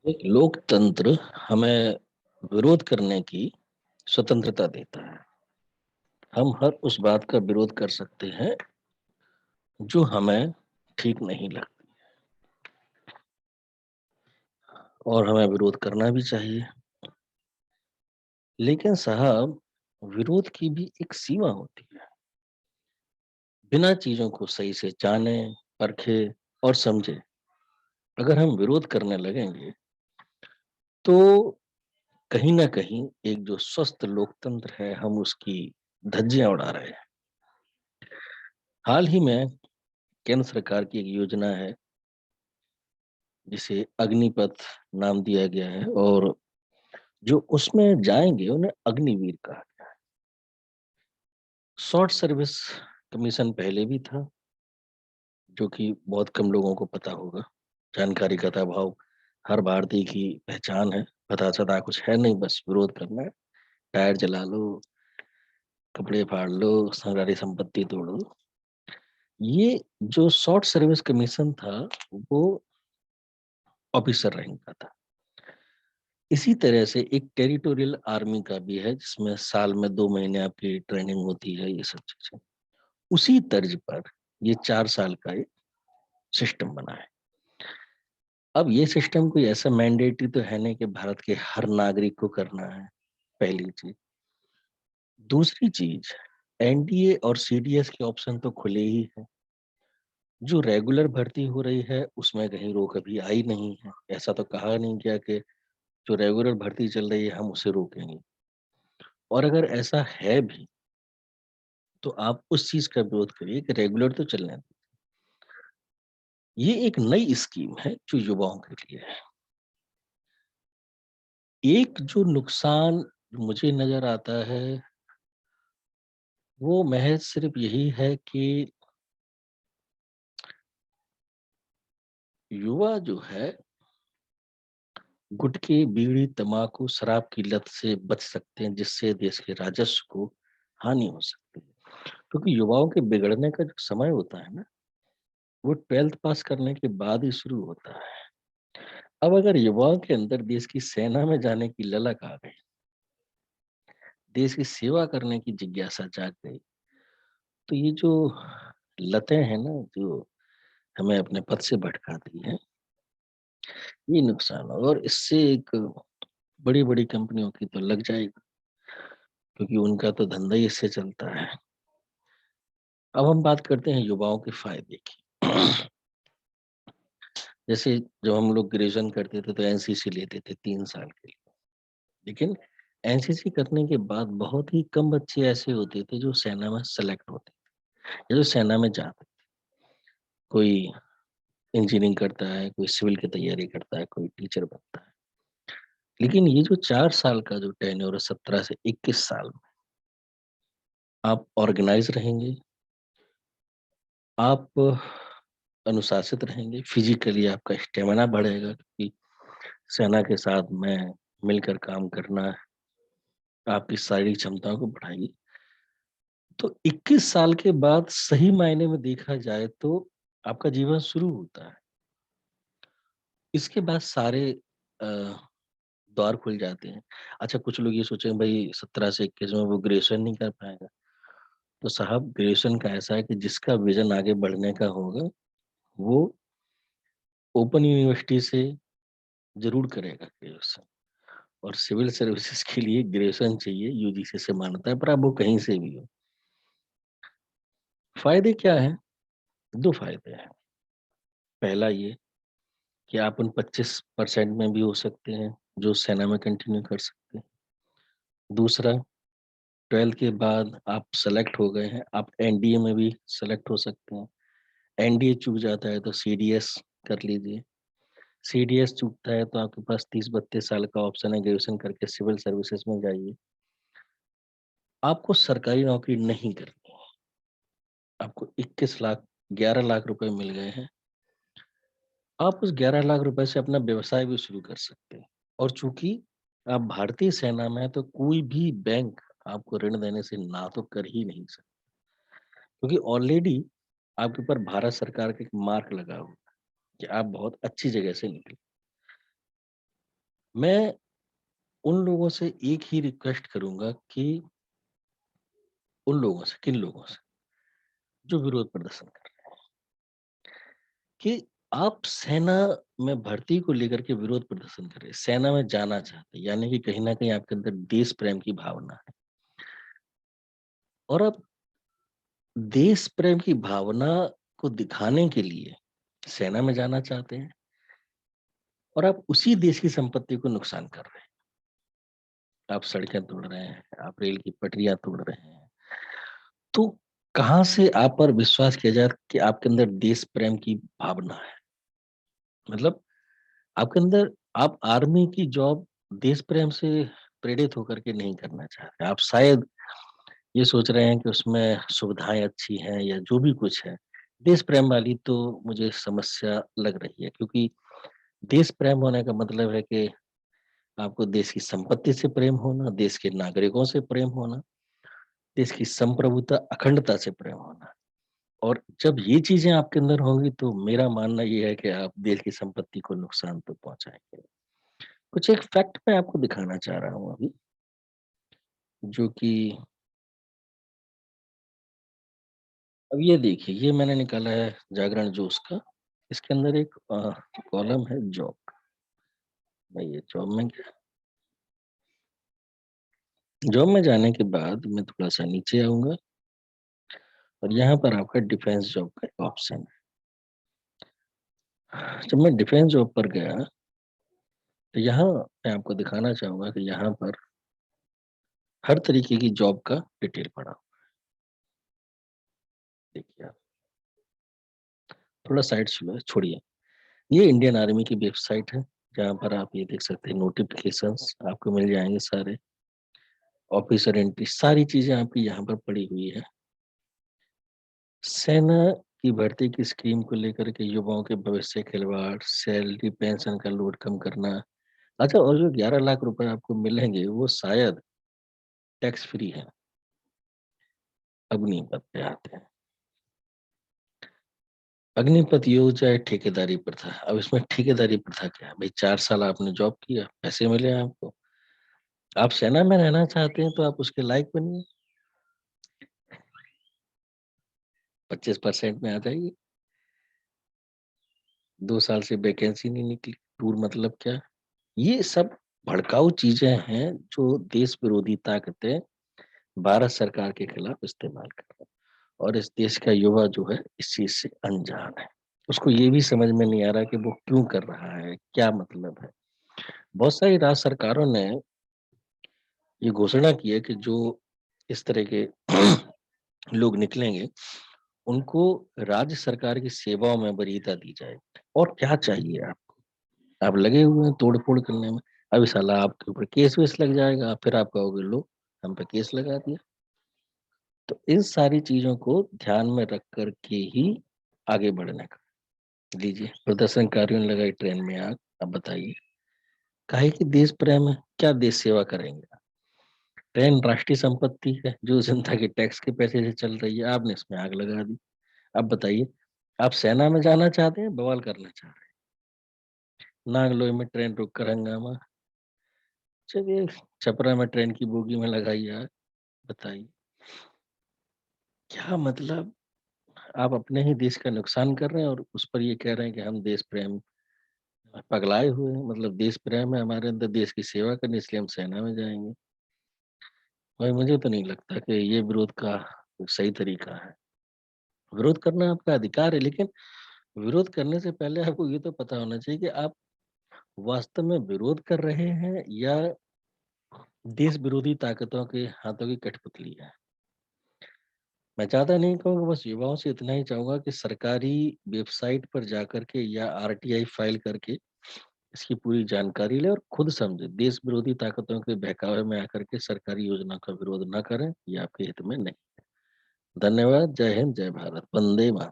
एक लोकतंत्र हमें विरोध करने की स्वतंत्रता देता है। हम हर उस बात का विरोध कर सकते हैं जो हमें ठीक नहीं लगती और हमें विरोध करना भी चाहिए। लेकिन साहब, विरोध की भी एक सीमा होती है। बिना चीजों को सही से जाने, परखे और समझे अगर हम विरोध करने लगेंगे तो कहीं ना कहीं एक जो स्वस्थ लोकतंत्र है हम उसकी धज्जियां उड़ा रहे हैं। हाल ही में केंद्र सरकार की एक योजना है जिसे अग्निपथ नाम दिया गया है और जो उसमें जाएंगे उन्हें अग्निवीर कहा गया है। शॉर्ट सर्विस कमीशन पहले भी था, जो कि बहुत कम लोगों को पता होगा। जानकारी का तो अभाव हर भारतीय की पहचान है। पता सता कुछ है नहीं, बस विरोध करना है। टायर जला लो, कपड़े फाड़ लो, सरकारी संपत्ति तोड़ो। ये जो शॉर्ट सर्विस कमीशन था वो ऑफिसर रैंक का था। इसी तरह से एक टेरिटोरियल आर्मी का भी है जिसमें साल में 2 महीने आपकी ट्रेनिंग होती है, ये सब चीजें। उसी तर्ज पर ये 4 साल का एक सिस्टम बना है। अब ये सिस्टम कोई ऐसा मैंडेटरी तो है नहीं कि भारत के हर नागरिक को करना है, पहली चीज। दूसरी चीज, एनडीए और सीडीएस के ऑप्शन तो खुले ही है। जो रेगुलर भर्ती हो रही है उसमें कहीं रोक अभी आई नहीं है। ऐसा तो कहा नहीं गया कि जो रेगुलर भर्ती चल रही है हम उसे रोकेंगे। और अगर ऐसा है भी तो आप उस चीज का विरोध करिए कि रेगुलर तो चलने दो। ये एक नई स्कीम है जो युवाओं के लिए है। एक जो नुकसान मुझे नजर आता है वो महज सिर्फ यही है कि युवा जो है गुटखे, बीड़ी, तंबाकू, शराब की लत से बच सकते हैं, जिससे देश के राजस्व को हानि हो सकती है। क्योंकि युवाओं के बिगड़ने का जो समय होता है ना, वो 12th पास करने के बाद ही शुरू होता है। अब अगर युवाओं के अंदर देश की सेना में जाने की ललक आ गई, देश की सेवा करने की जिज्ञासा जाग गई, तो ये जो लतें हैं ना जो हमें अपने पथ से भटकाती हैं, ये नुकसान है। और इससे एक बड़ी बड़ी कंपनियों की तो लग जाएगी, क्योंकि उनका तो धंधा ही इससे चलता है। अब हम बात करते हैं युवाओं के फायदे की। जैसे जब हम लोग ग्रेजुएशन करते थे तो एनसीसी लेते थे 3 साल के लिए। लेकिन एनसीसी करने के बाद बहुत ही कम बच्चे ऐसे होते थे जो सेना में सेलेक्ट होते थे या जो सेना में जाते। कोई इंजीनियरिंग करता है, कोई सिविल की तैयारी करता है, कोई टीचर बनता है। लेकिन ये जो 4 साल का जो टेन्योर है, 17 से 21 साल में आप ऑर्गेनाइज रहेंगे, आप अनुशासित रहेंगे, फिजिकली आपका स्टेमिना बढ़ेगा, क्योंकि सेना के साथ में मिलकर काम करना आपकी शारीरिक क्षमताओं को बढ़ाएगी। तो 21 साल के बाद सही मायने में देखा जाए तो आपका जीवन शुरू होता है। इसके बाद सारे द्वार खुल जाते हैं। अच्छा, कुछ लोग ये सोचेंगे भाई 17 से 21 में वो ग्रेजुएशन नहीं कर पाएगा। तो साहब, ग्रेजुएशन का ऐसा है कि जिसका विजन आगे बढ़ने का होगा वो ओपन यूनिवर्सिटी से जरूर करेगा ग्रेजुएशन। और सिविल सर्विसेज के लिए ग्रेजुएशन चाहिए, यूजीसी से मान्यता है, पर अब वो कहीं से भी हो। फायदे क्या है? 2 फायदे हैं। पहला ये कि आप उन 25% में भी हो सकते हैं जो सेना में कंटिन्यू कर सकते हैं। दूसरा, 12th के बाद आप सेलेक्ट हो गए हैं, आप एनडीए में भी सेलेक्ट हो सकते हैं। एनडीए चूक जाता है तो सीडीएस कर लीजिए। सीडीएस चूकता है तो आपके पास 30-32 साल का ऑप्शन है, ग्रेजुएशन करके सिविल सर्विसेज में जाइए। आपको सरकारी नौकरी नहीं करनी है, आपको 21 लाख 11 लाख रुपए मिल गए हैं। आप उस 11 लाख रुपए से अपना व्यवसाय भी शुरू कर सकते हैं। और चूंकि आप भारतीय सेना में हैं, तो कोई भी बैंक आपको ऋण देने से ना तो कर ही नहीं सकता, क्योंकि ऑलरेडी आपके ऊपर भारत सरकार का एक मार्क लगा हुआ है कि आप बहुत अच्छी जगह से निकले। मैं उन लोगों से एक ही रिक्वेस्ट करूँगा कि उन लोगों से, किन लोगों से? जो विरोध प्रदर्शन कर रहे हैं, कि आप सेना में भर्ती को लेकर के विरोध प्रदर्शन कर रहे हैं, सेना में जाना चाहते हैं, यानी कि कहीं न कहीं आपके अंदर देश प्रेम की भावना है और आप देश प्रेम की भावना को दिखाने के लिए सेना में जाना चाहते हैं और आप उसी देश की संपत्ति को नुकसान कर रहे हैं। आप सड़कें तोड़ रहे हैं, आप रेल की पटरियाँ तोड़ रहे हैं। तो कहाँ से आप पर विश्वास किया जाए कि आपके अंदर देश प्रेम की भावना है? मतलब आपके अंदर आप आर्मी की जॉब देश प्रेम से प्रेरित होकर के नहीं करना चाहते। आप शायद ये सोच रहे हैं कि उसमें सुविधाएँ अच्छी हैं या जो भी कुछ है। देश प्रेम वाली तो मुझे समस्या लग रही है क्योंकि देश प्रेम होने का मतलब है कि आपको देश की संपत्ति से प्रेम होना, देश के नागरिकों से प्रेम होना, देश की संप्रभुता, अखंडता से प्रेम होना। और जब ये चीज़ें आपके अंदर होंगी तो मेरा मानना ये है कि आप देश की संपत्ति को नुकसान तो पहुँचाएँगे। कुछ एक फैक्ट मैं आपको दिखाना चाह रहा हूँ अभी, जो कि अब ये देखिए, ये मैंने निकाला है जागरण जोश का। इसके अंदर एक कॉलम है जॉब। मैं ये जॉब में जाने के बाद मैं थोड़ा-सा नीचे आऊँगा और यहाँ पर आपका डिफेंस जॉब का एक ऑप्शन है। जब मैं डिफेंस जॉब पर गया, तो यहाँ मैं आपको दिखाना चाहूँगा कि यहाँ पर हर तरीके की जॉब का डिटेल पड़ा हुआ है। देखिए आप, थोड़ा साइड छोड़िए। ये इंडियन आर्मी की वेबसाइट है, जहाँ पर आप ये देख सकते हैं नोटिफ़िकेशंस आपको मिल जाएँगे सारे, ऑफ़िसर एंट्री सारी चीज़ें आपकी यहाँ पर पड़ी हुई है। सेना की भर्ती की स्कीम को लेकर के युवाओं के भविष्य खिलवाड़, सैलरी पेंशन का लोड कम करना। अच्छा और जो 11 लाख रुपए आपको मिलेंगे वो शायद टैक्स फ्री है, अग्निपथ पे आते हैं। अग्निपथ ये हो चाहे ठेकेदारी प्रथा। अब इसमें ठेकेदारी प्रथा क्या है? भई 4 साल आपने जॉब किया, पैसे मिले आपको। आप सेना में रहना चाहते हैं तो आप उसके लायक बनिए, 25% में आ जाइए। 2 साल से वैकेंसी नहीं निकली, टूर मतलब क्या? ये सब भड़काऊ चीज़ें हैं जो देश विरोधी ताकतें भारत सरकार के खिलाफ इस्तेमाल कर रहे हैं और इस देश का युवा जो है इस चीज़ से अनजान है। उसको ये भी समझ में नहीं आ रहा कि वो क्यों कर रहा है, क्या मतलब है? बहुत सारी राज्य सरकारों ने ये घोषणा की है कि जो इस तरह के लोग निकलेंगे, उनको राज्य सरकार की सेवाओं में वरीयता दी जाएगी। और क्या चाहिए आपको? आप लगे हुए हैं तोड़-फोड़ करने में। अभी साला आपके ऊपर केस-वेस लग जाएगा, फिर आप कहोगे लो हम पे केस लगा दिया। तो इन सारी चीज़ों को ध्यान में रख कर के ही आगे बढ़ने का। लीजिए प्रदर्शनकारियों ने लगाई ट्रेन में आग, अब बताइए काहे की देश प्रेम है, क्या देश सेवा करेंगे? ट्रेन राष्ट्रीय संपत्ति है, जो जनता के टैक्स के पैसे से चल रही है, आपने इसमें आग लगा दी। अब बताइए, आप सेना में जाना चाहते हैं, बवाल करना चाह रहे हैं? नागलोई में ट्रेन रोक कर हंगामा, चलिए छपरा में ट्रेन की बोगी में लगाई आग, बताइए। क्या मतलब आप अपने ही देश का नुकसान कर रहे हैं और उस पर ये कह रहे हैं कि हम देश प्रेम पगलाए हुए हैं, मतलब देश प्रेम है हमारे अंदर, देश की सेवा करनी इसलिए हम सेना में जाएँगे। भाई मुझे तो नहीं लगता कि ये विरोध का सही तरीका है। विरोध करना आपका अधिकार है, लेकिन विरोध करने से पहले आपको ये तो पता होना चाहिए कि आप वास्तव में विरोध कर रहे हैं या देश विरोधी ताकतों के हाथों की कठपुतली है। मैं ज़्यादा नहीं कहूँगा, बस युवाओं से इतना ही चाहूँगा कि सरकारी वेबसाइट पर जाकर के या आरटीआई फाइल करके इसकी पूरी जानकारी लें और खुद समझें। देश विरोधी ताकतों के बहकावे में आकर के सरकारी योजना का विरोध ना करें, ये आपके हित में नहीं। धन्यवाद। जय हिंद, जय भारत। वंदे मातरम।